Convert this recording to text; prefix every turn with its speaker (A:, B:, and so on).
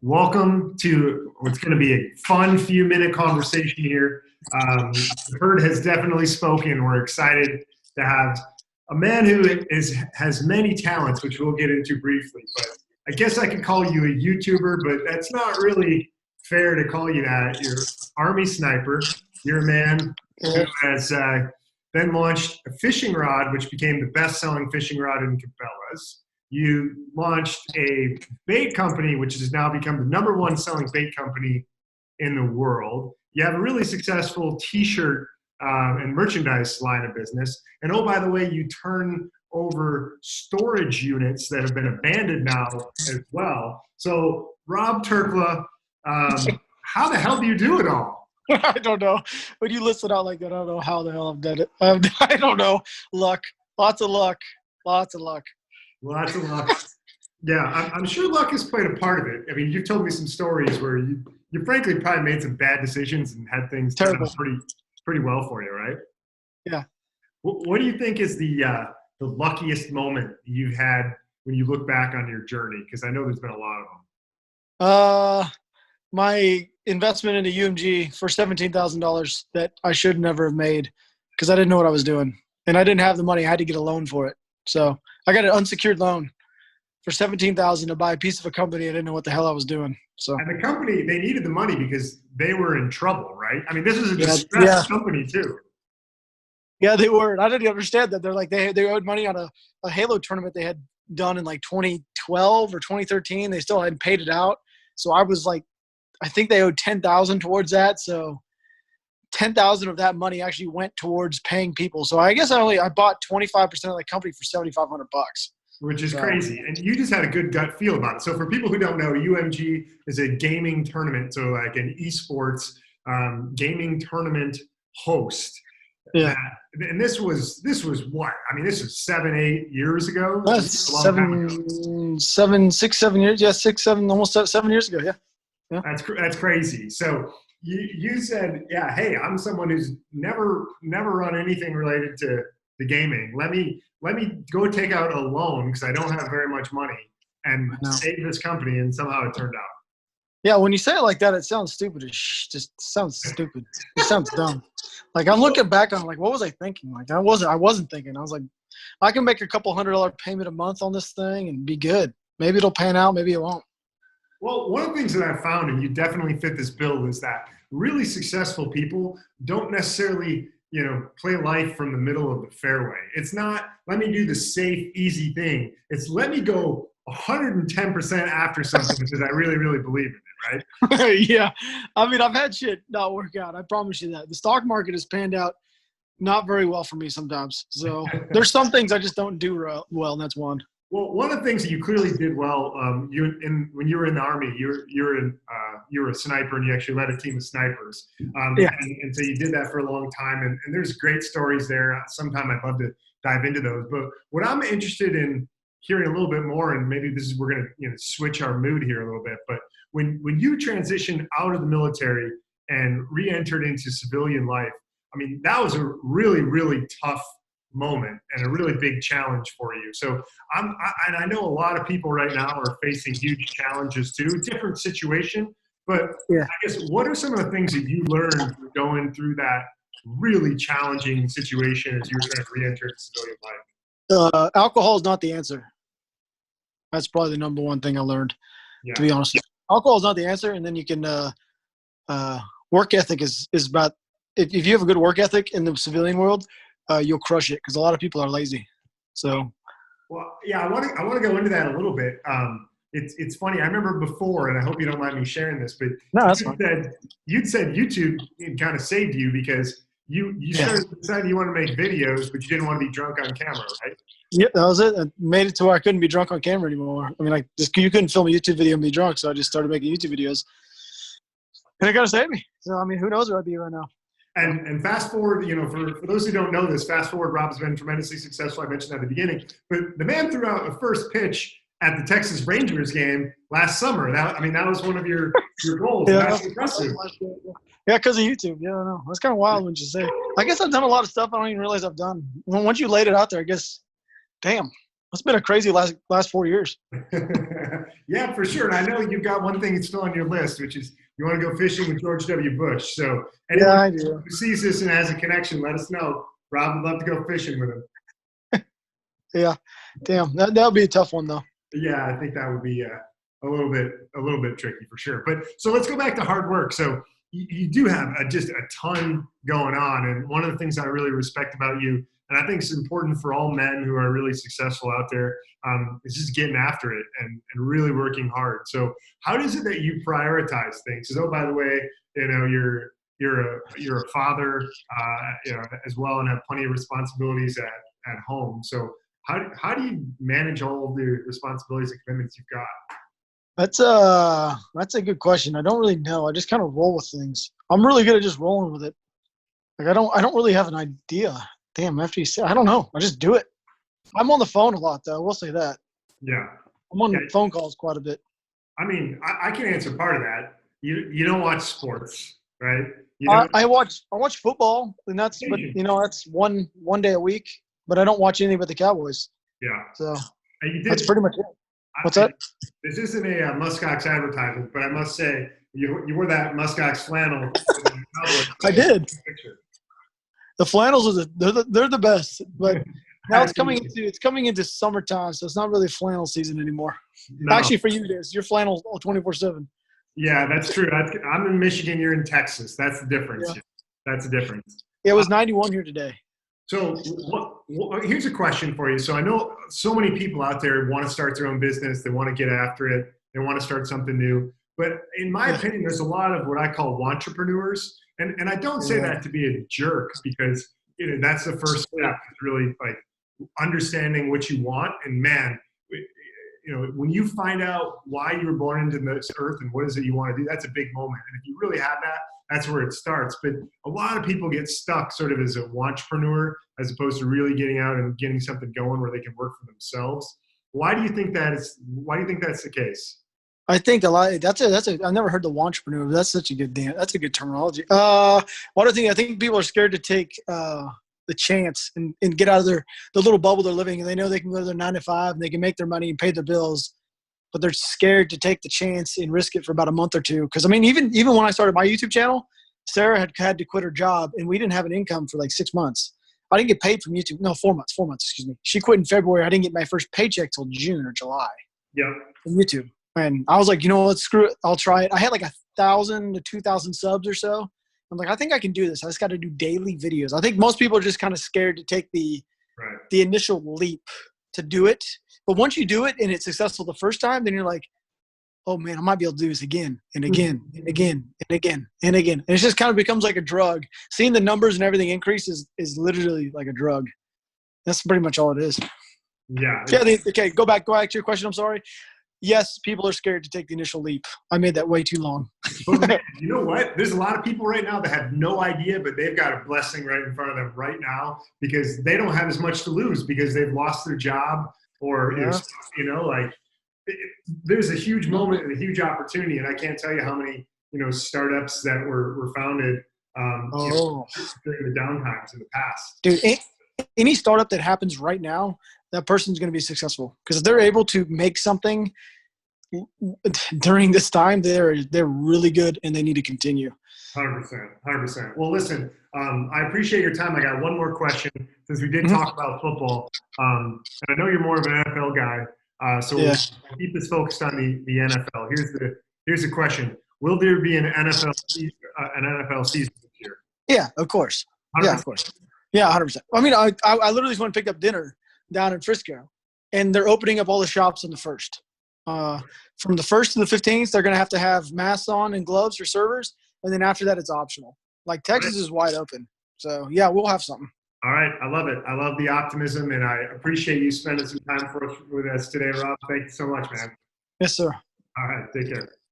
A: Welcome to what's going to be a fun few-minute conversation here. The herd has definitely spoken. We're excited to have a man who has many talents, which we'll get into briefly. But I guess I could call you a YouTuber, but that's not really fair to call you that. You're Army sniper. You're a man who has then launched a fishing rod, which became the best-selling fishing rod in Cabela's. You launched a bait company, which has now become the #1 selling bait company in the world. You have a really successful T-shirt and merchandise line of business. And oh, by the way, you turn over storage units that have been abandoned now as well. So, Rob Terkla, how the hell do you do it all?
B: I don't know. When you list it out like that, I don't know how the hell I've done it. I don't know. Luck. Lots of luck. Lots of luck.
A: Lots of luck. Yeah, I'm sure luck has played a part of it. I mean, you've told me some stories where you frankly probably made some bad decisions and had things turn out pretty well for you, right?
B: Yeah.
A: What do you think is the luckiest moment you've had when you look back on your journey? Because I know there's been a lot of them.
B: My investment into UMG for $17,000 that I should never have made because I didn't know what I was doing. And I didn't have the money. I had to get a loan for it. So I got an unsecured loan for $17,000 to buy a piece of a company. I didn't know what the hell I was doing. So
A: and the company, they needed the money because they were in trouble, right? I mean, this is a distressed company too.
B: Yeah, they were. I didn't understand that. They're like they owed money on a Halo tournament they had done in like 2012 or 2013. They still hadn't paid it out. So I was like, I think they owed $10,000 towards that. So $10,000 of that money actually went towards paying people. So I guess I bought 25% of the company for $7,500.
A: Which is crazy. And you just had a good gut feel about it. So for people who don't know, UMG is a gaming tournament. So like an esports gaming tournament host.
B: Yeah.
A: And this was what? I mean, this was 7-8 years ago.
B: Six, 7 years. Yeah, 6, 7, almost 7 years ago. Yeah.
A: That's crazy. So you said, yeah, hey, I'm someone who's never run anything related to the gaming. Let me go take out a loan because I don't have very much money and save this company, and somehow it turned out.
B: Yeah, when you say it like that, it sounds stupid. It just sounds stupid. It sounds dumb. Like I'm looking back on it, like, what was I thinking? Like I wasn't thinking. I was like, I can make a couple $100 payment a month on this thing and be good. Maybe it'll pan out, maybe it won't.
A: Well, one of the things that I found, and you definitely fit this bill, is that really successful people don't necessarily, play life from the middle of the fairway. It's not, let me do the safe, easy thing. It's let me go 110% after something because I really, really believe in it,
B: right? Yeah. I mean, I've had shit not work out. I promise you that. The stock market has panned out not very well for me sometimes. So there's some things I just don't do well, and that's one.
A: Well, one of the things that you clearly did well, when you were in the Army, you were a sniper, and you actually led a team of snipers. And so you did that for a long time, and there's great stories there. Sometime I'd love to dive into those. But what I'm interested in hearing a little bit more, and maybe this is we're going to switch our mood here a little bit. But when you transitioned out of the military and re-entered into civilian life, I mean, that was a really, really tough moment and a really big challenge for you. So I know a lot of people right now are facing huge challenges too, different situation, but I guess what are some of the things that you learned going through that really challenging situation as you were trying to re-enter civilian life?
B: Alcohol is not the answer. That's probably the #1 thing I learned, to be honest. Alcohol is not the answer. And then you can, work ethic is about, if you have a good work ethic in the civilian world, you'll crush it because a lot of people are lazy. So,
A: well, yeah, I want to go into that a little bit. It's funny. I remember before, and I hope you don't mind me sharing this, but you'd said YouTube kind of saved you because you started deciding you want to make videos, but you didn't want to be drunk on camera, right?
B: Yep, that was it. I made it to where I couldn't be drunk on camera anymore. I mean, you couldn't film a YouTube video and be drunk, so I just started making YouTube videos, and it kind of saved me. So, I mean, who knows where I'd be right now.
A: And fast forward, for those who don't know this, fast forward, Rob has been tremendously successful. I mentioned that at the beginning. But the man threw out a first pitch at the Texas Rangers game last summer. That was one of your goals.
B: Yeah,
A: that's impressive.
B: Yeah, because of YouTube. Yeah, I know. That's kind of wild when you say. I guess I've done a lot of stuff I don't even realize I've done. Once you laid it out there, I guess, damn, It's been a crazy last 4 years.
A: Yeah, for sure. And I know you've got one thing that's still on your list, which is you want to go fishing with George W. Bush. So
B: Yeah,
A: anyone
B: I do.
A: who sees this and has a connection, let us know. Rob would love to go fishing with him.
B: Yeah, damn, that would be a tough one though.
A: Yeah, I think that would be a little bit tricky for sure. But so let's go back to hard work. So you do have just a ton going on, and one of the things I really respect about you, and I think it's important for all men who are really successful out there, is just getting after it and really working hard. So how is it that you prioritize things? So, oh, by the way, you know, you're a father, you know, as well, and have plenty of responsibilities at home. So how do you manage all of the responsibilities and commitments you've got?
B: That's a good question. I don't really know. I just kind of roll with things. I'm really good at just rolling with it. Like I don't really have an idea. Damn, after you say, I don't know. I just do it. I'm on the phone a lot though. I will say that.
A: Yeah.
B: I'm on phone calls quite a bit.
A: I mean, I can answer part of that. You don't watch sports, right? You don't,
B: I watch football, and that's that's one day a week. But I don't watch anything but the Cowboys.
A: yeah.
B: So
A: And you did,
B: that's pretty much it. What's that?
A: This isn't a MuskOx advertisement, but I must say you wore that MuskOx flannel.
B: I did. The flannels are they're the best, but now it's coming into summertime, so it's not really flannel season anymore.
A: No.
B: Actually, for you it is. You're flannel 24/7.
A: Yeah, that's true. I'm in Michigan. You're in Texas. That's the difference. Yeah. That's the difference.
B: It was 91 here today.
A: So here's a question for you. So I know so many people out there want to start their own business. They want to get after it. They want to start something new. But in my opinion, there's a lot of what I call entrepreneurs. And I don't say that to be a jerk, because that's the first step, is really like understanding what you want. And man, when you find out why you were born into this earth and what is it you want to do, that's a big moment. And if you really have that, that's where it starts. But a lot of people get stuck sort of as an entrepreneur, as opposed to really getting out and getting something going where they can work for themselves. Why do you think that's the case?
B: I think a lot. I've never heard the entrepreneur. But that's a good terminology. One other thing, I think people are scared to take the chance and get out of the little bubble they're living in. They know they can go to their 9 to 5 and they can make their money and pay their bills, but they're scared to take the chance and risk it for about a month or two. Because I mean, even when I started my YouTube channel, Sarah had to quit her job, and we didn't have an income for like 6 months. I didn't get paid from YouTube. No, 4 months. 4 months. Excuse me. She quit in February. I didn't get my first paycheck till June or July.
A: Yeah.
B: From YouTube. And I was like, you know what? Screw it. I'll try it. I had like 1,000 to 2,000 subs or so. I'm like, I think I can do this. I just got to do daily videos. I think most people are just kind of scared to take the initial leap to do it. But once you do it and it's successful the first time, then you're like, oh man, I might be able to do this again and again and again and again and again. And it just kind of becomes like a drug. Seeing the numbers and everything increase is literally like a drug. That's pretty much all it is.
A: Yeah.
B: Okay, go back to your question. I'm sorry. Yes, people are scared to take the initial leap. I made that way too long.
A: But man, you know what? There's a lot of people right now that have no idea, but they've got a blessing right in front of them right now, because they don't have as much to lose because they've lost their job, or there's a huge moment and a huge opportunity. And I can't tell you how many startups that were founded during the downtimes in the past.
B: Dude, any startup that happens right now, that person's going to be successful, because if they're able to make something during this time, they're really good, and they need to continue.
A: 100%. Well, listen, I appreciate your time. I got one more question, since we did talk about football, and I know you're more of an NFL guy, so we'll keep this focused on the NFL. Here's the question: will there be an NFL season this year?
B: Yeah, of course. 100%. Yeah, of course. Yeah, 100%. I mean, I literally just went and picked up dinner down in Frisco, and they're opening up all the shops on the 1st. From the 1st to the 15th, they're going to have masks on and gloves for servers, and then after that, it's optional. Like, Texas is wide open. So, yeah, we'll have something.
A: All right. I love it. I love the optimism, and I appreciate you spending some time with us today, Rob. Thank you so much, man.
B: Yes, sir.
A: All right. Take care.